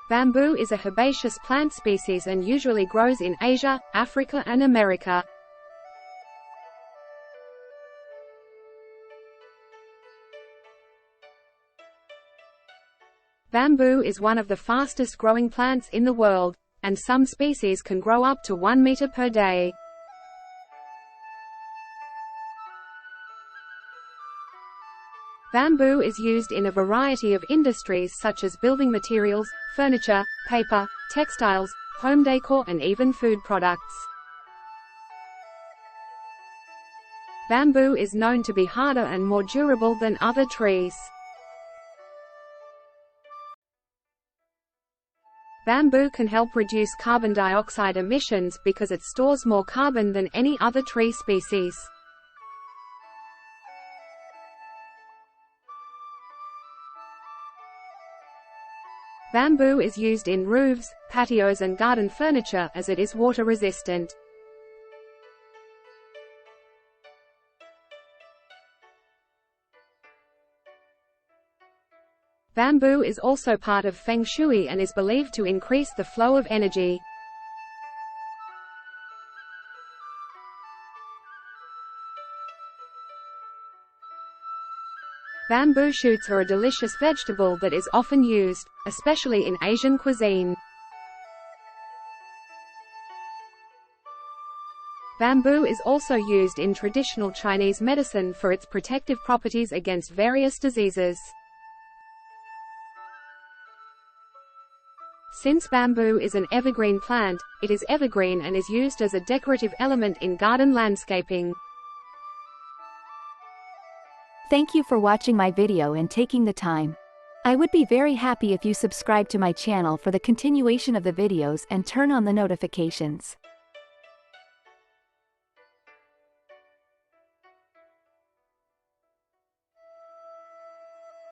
Bamboo is a herbaceous plant species and usually grows in Asia, Africa and America. Bamboo is one of the fastest growing plants in the world, and some species can grow up to 1 meter per day. Bamboo is used in a variety of industries such as building materials, furniture, paper, textiles, home decor and even food products. Bamboo is known to be harder and more durable than other trees. Bamboo can help reduce carbon dioxide emissions because it stores more carbon than any other tree species. Bamboo is used in roofs, patios and garden furniture as it is water resistant. Bamboo is also part of Feng Shui and is believed to increase the flow of energy. Bamboo shoots are a delicious vegetable that is often used, especially in Asian cuisine. Bamboo is also used in traditional Chinese medicine for its protective properties against various diseases. Since bamboo is an evergreen plant, it is evergreen and is used as a decorative element in garden landscaping. Thank you for watching my video and taking the time. I would be very happy if you subscribe to my channel for the continuation of the videos and turn on the notifications.